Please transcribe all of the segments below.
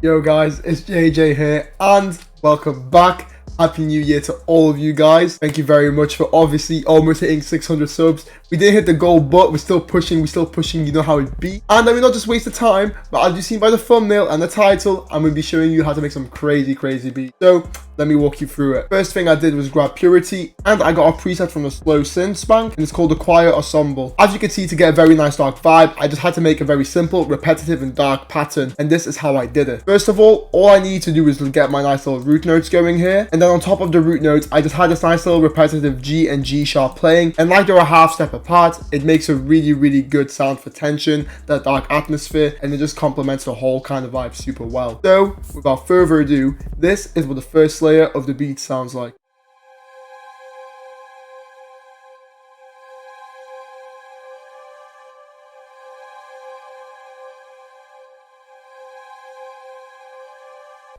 Yo guys, it's JJ here and welcome back. Happy New Year to all of you guys. Thank you very much for obviously almost hitting 600 subs. We didn't hit the goal, but we're still pushing, you know how it be. And I will not just waste the time, but as you've seen by the thumbnail and the title, I'm going to be showing you how to make some crazy beats. So let me walk you through it. First thing I did was grab Purity, and I got a preset from the Slow Synths bank, and it's called the Choir Ensemble. As you can see, to get a very nice dark vibe, I just had to make a very simple, repetitive and dark pattern, and this is how I did it. First of all I need to do is get my nice little root notes going here, and then on top of the root notes, I just had this nice little repetitive G and G sharp playing, and like they're a half step apart, it makes a really good sound for tension, that dark atmosphere, and it just complements the whole kind of vibe super well. So without further ado, this is what the first layer of the beat sounds like.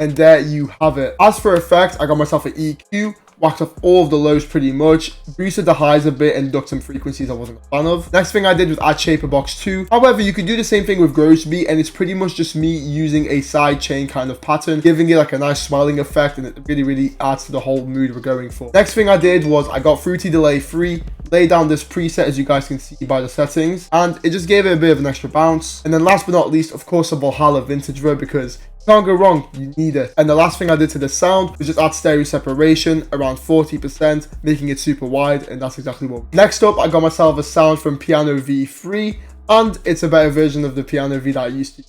And there you have it. As for effects, I got myself an EQ, whacked off all of the lows pretty much, boosted the highs a bit and ducked some frequencies I wasn't a fan of. Next thing I did was add Shaper Box 2. However, you could do the same thing with Gross Beat, and it's pretty much just me using a side chain kind of pattern, giving it like a nice swelling effect, and it really adds to the whole mood we're going for. Next thing I did was I got Fruity Delay 3, lay down this preset as you guys can see by the settings, and it just gave it a bit of an extra bounce. And then last but not least, of course, a Valhalla Vintage Verb, because can't go wrong, you need it. And the last thing I did to the sound was just add stereo separation around 40%, making it super wide, and that's exactly what. Next up, I got myself a sound from Piano V3, and it's a better version of the Piano V that I used to.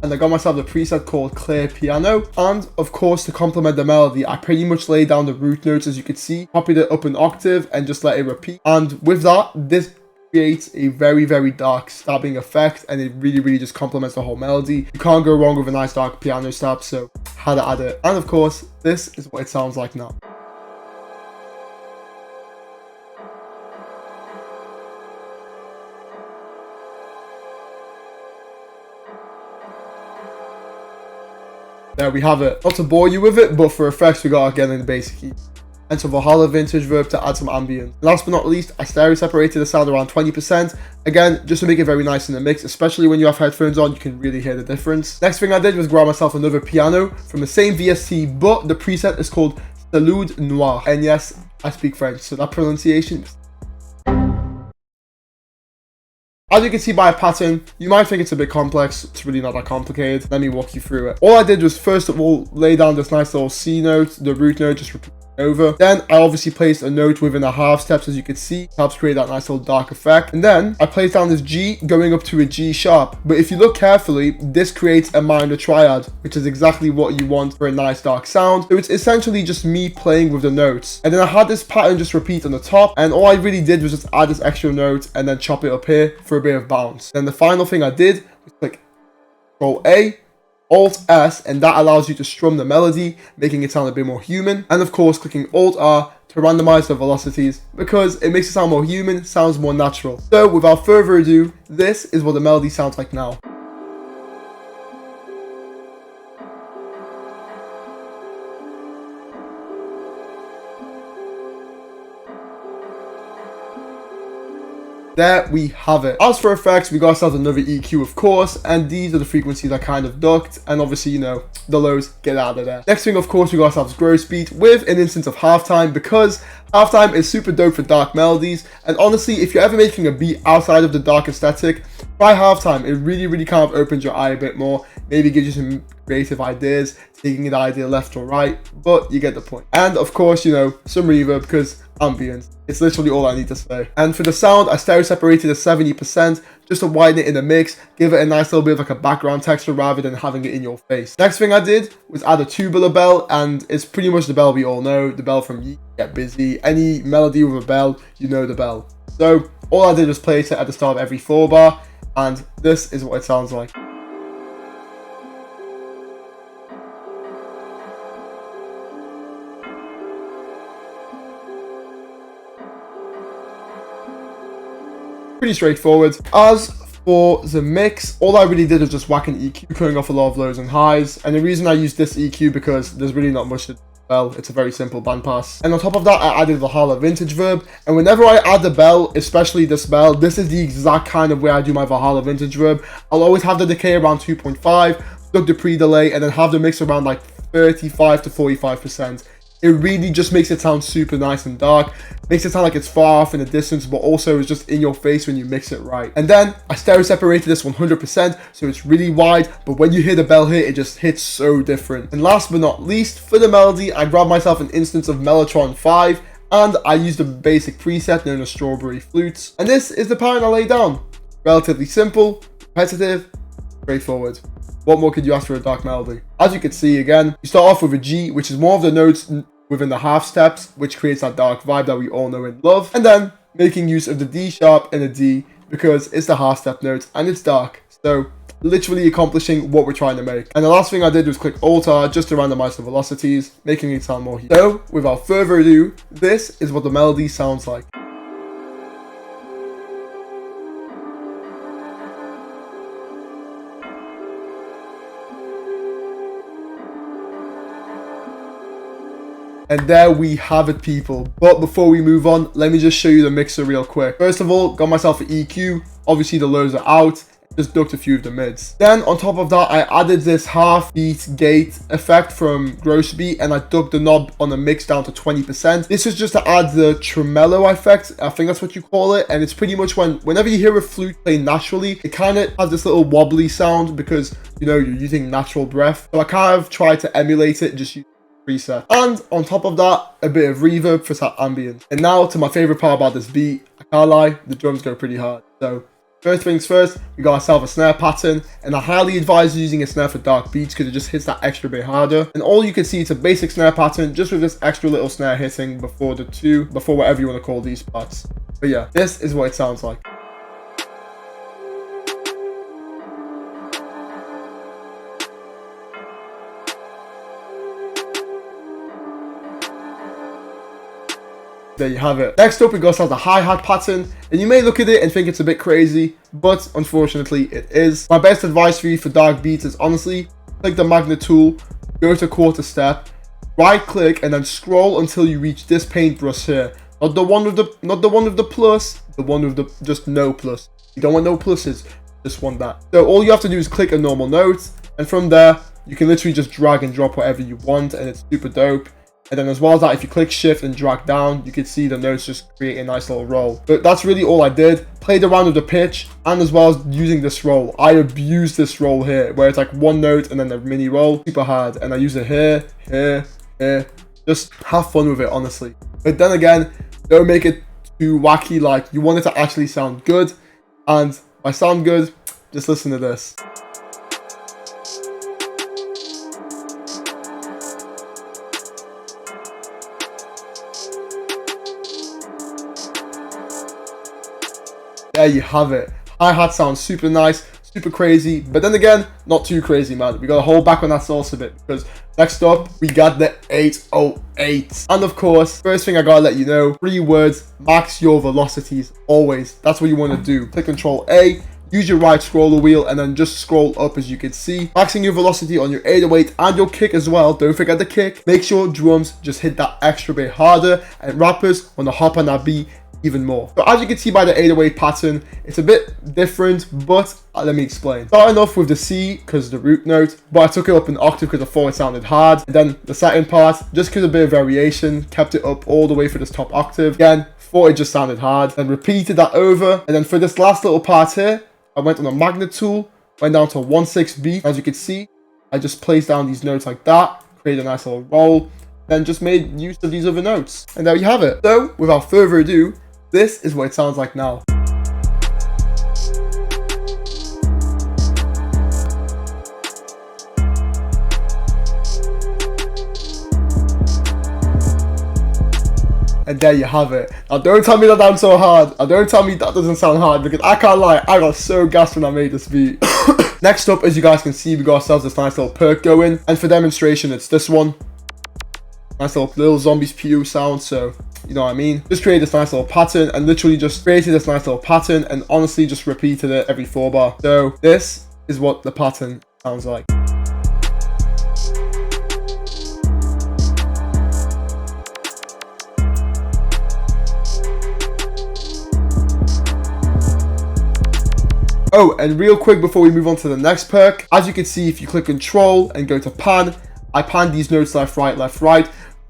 And I got myself a preset called Clear Piano, and of course, to complement the melody, I pretty much laid down the root notes as you could see, copied it up an octave and just let it repeat. And with that, this creates a very dark stabbing effect, and it really just complements the whole melody. You can't go wrong with a nice dark piano stab, so had to add it. And of course, this is what it sounds like now. There we have it. Not to bore you with it, but for effects we got again in the basic key. And some Valhalla Vintage Verb to add some ambient. Last but not least, I stereo separated the sound around 20%. Again, just to make it very nice in the mix, especially when you have headphones on, you can really hear the difference. Next thing I did was grab myself another piano from the same VST, but the preset is called Salud Noir. And yes, I speak French, so that pronunciation. As you can see by a pattern, you might think it's a bit complex. It's really not that complicated. Let me walk you through it. All I did was first of all lay down this nice little C note, the root note, just repeat over. Then I obviously placed a note within the half steps, as you can see, helps create that nice little dark effect. And then I placed down this G going up to a G sharp. But if you look carefully, this creates a minor triad, which is exactly what you want for a nice dark sound. So it's essentially just me playing with the notes. And then I had this pattern just repeat on the top, and all I really did was just add this extra note and then chop it up here for a bit of bounce. Then the final thing I did was click Control A, Alt S, and that allows you to strum the melody, making it sound a bit more human. And of course, clicking Alt R to randomize the velocities, because it makes it sound more human, sounds more natural. So without further ado, this is what the melody sounds like now. There we have it. As for effects, we got ourselves another EQ, of course, and these are the frequencies I kind of ducked, and obviously, you know, the lows, get out of there. Next thing, of course, we got ourselves Gross Beat with an instance of halftime, because halftime is super dope for dark melodies, and honestly, if you're ever making a beat outside of the dark aesthetic, try halftime. It really kind of opens your eye a bit more, maybe gives you some creative ideas, taking an idea left or right, but you get the point. And of course, you know, some reverb, because ambient. It's literally all I need to say. And for the sound, I stereo separated to 70% just to widen it in the mix, give it a nice little bit of like a background texture rather than having it in your face. Next thing I did was add a tubular bell, and it's pretty much the bell we all know, the bell from Get Busy. Any melody with a bell, you know the bell. So all I did was place it at the start of every 4 bar, and this is what it sounds like. Pretty straightforward. As for the mix, all I really did was just whack an EQ, cutting off a lot of lows and highs. And the reason I used this EQ because there's really not much to bell. It's a very simple bandpass. And on top of that, I added Valhalla Vintage Verb. And whenever I add the bell, especially this bell, this is the exact kind of way I do my Valhalla Vintage Verb. I'll always have the decay around 2.5, duck the pre-delay, and then have the mix around like 35 to 45%. It really just makes it sound super nice and dark. Makes it sound like it's far off in the distance, but also is just in your face when you mix it right. And then I stereo separated this 100%, so it's really wide, but when you hear the bell hit, it just hits so different. And last but not least, for the melody, I grabbed myself an instance of Mellotron 5, and I used a basic preset known as Strawberry Flutes. And this is the pattern I laid down. Relatively simple, repetitive, straightforward. What more could you ask for a dark melody? As you can see again, you start off with a G, which is more of the notes within the half steps, which creates that dark vibe that we all know and love. And then making use of the D sharp and a D because it's the half step note and it's dark. So literally accomplishing what we're trying to make. And the last thing I did was click Alt R just to randomize the velocities, making it sound more heat. So without further ado, this is what the melody sounds like. And there we have it, people. But before we move on, let me just show you the mixer real quick. First of all, got myself an EQ. Obviously the lows are out. Just ducked a few of the mids. Then on top of that, I added this half beat gate effect from Gross Beat, and I ducked the knob on the mix down to 20%. This is just to add the tremolo effect. I think that's what you call it. And it's pretty much whenever you hear a flute play naturally, it kind of has this little wobbly sound because, you know, you're using natural breath. So I kind of tried to emulate it, just preset. And on top of that, a bit of reverb for that ambient. And now to my favorite part about this beat. I can't lie, the drums go pretty hard. So first things first, we got ourselves a snare pattern, and I highly advise using a snare for dark beats because it just hits that extra bit harder. And all you can see, it's a basic snare pattern just with this extra little snare hitting before whatever you want to call these parts. But yeah, this is what it sounds like. There you have it. Next up, we got ourselves the hi-hat pattern, and you may look at it and think it's a bit crazy, but unfortunately it is. My best advice for you for dark beats is honestly, click the magnet tool, go to quarter step, right click, and then scroll until you reach this paintbrush here. Not the one with the plus, the one with the just no plus. You don't want no pluses, just want that. So all you have to do is click a normal note, and from there, you can literally just drag and drop whatever you want, and it's super dope. And then as well as that, if you click shift and drag down, you can see the notes just create a nice little roll. But that's really all I did. Played around with the pitch, and as well as using this roll. I abused this roll here, where it's like one note and then the mini roll, super hard. And I use it here, here, here. Just have fun with it, honestly. But then again, don't make it too wacky. Like, you want it to actually sound good. And by sound good, just listen to this. There you have it. Hi-hat sounds super nice, super crazy, but then again, not too crazy, man. We gotta hold back on that sauce a bit because next up, we got the 808. And of course, first thing I gotta let you know, 3 words, max your velocities, always. That's what you wanna do. Click Control A, use your right scroller wheel, and then just scroll up as you can see. Maxing your velocity on your 808 and your kick as well. Don't forget the kick. Make sure drums just hit that extra bit harder, and rappers wanna hop on that beat even more. So as you can see by the 808 pattern, it's a bit different, but let me explain. Starting off with the C because the root note, but I took it up an octave because I thought it sounded hard. And then the second part, just because of a bit of variation, kept it up all the way for this top octave. Again, thought it just sounded hard, and repeated that over. And then for this last little part here, I went on the magnet tool, went down to 1/6 beat. As you can see, I just placed down these notes like that, created a nice little roll, then just made use of these other notes. And there you have it. So without further ado, this is what it sounds like now. And there you have it. Now don't tell me that I'm so hard. Now don't tell me that doesn't sound hard, because I can't lie, I got so gassed when I made this beat. Next up, as you guys can see, we got ourselves this nice little perk going. And for demonstration, it's this one. Nice little zombies pew sound, so you know what I mean. Just created this nice little pattern and literally just created this nice little pattern and honestly just repeated it every 4 bar. So this is what the pattern sounds like. Oh, and real quick before we move on to the next perk, as you can see, if you click control and go to pan, I pan these notes left, right,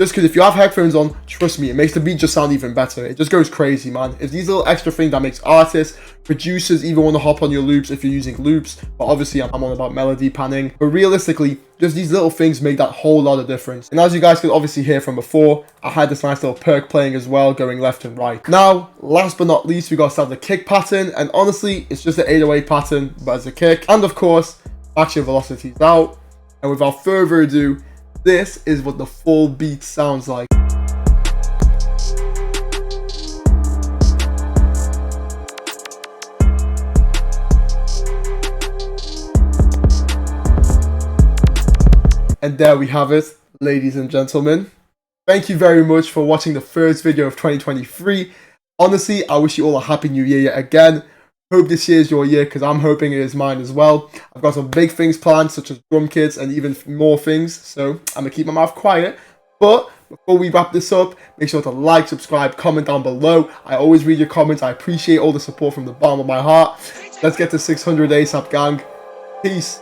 just because if you have headphones on, trust me, it makes the beat just sound even better. It just goes crazy, man. It's these little extra things that makes artists, producers even want to hop on your loops if you're using loops. But obviously, I'm on about melody panning. But realistically, just these little things make that whole lot of difference. And as you guys could obviously hear from before, I had this nice little perk playing as well, going left and right. Now, last but not least, we got to start the kick pattern. And honestly, it's just an 808 pattern, but as a kick. And of course, action velocities out. And without further ado, this is what the full beat sounds like. And there we have it, ladies and gentlemen. Thank you very much for watching the first video of 2023. Honestly, I wish you all a happy new year yet again. Hope this year is your year, because I'm hoping it is mine as well. I've got some big things planned, such as drum kits and even more things, so I'm going to keep my mouth quiet. But before we wrap this up, make sure to like, subscribe, comment down below. I always read your comments. I appreciate all the support from the bottom of my heart. Let's get to 600 ASAP, gang. Peace.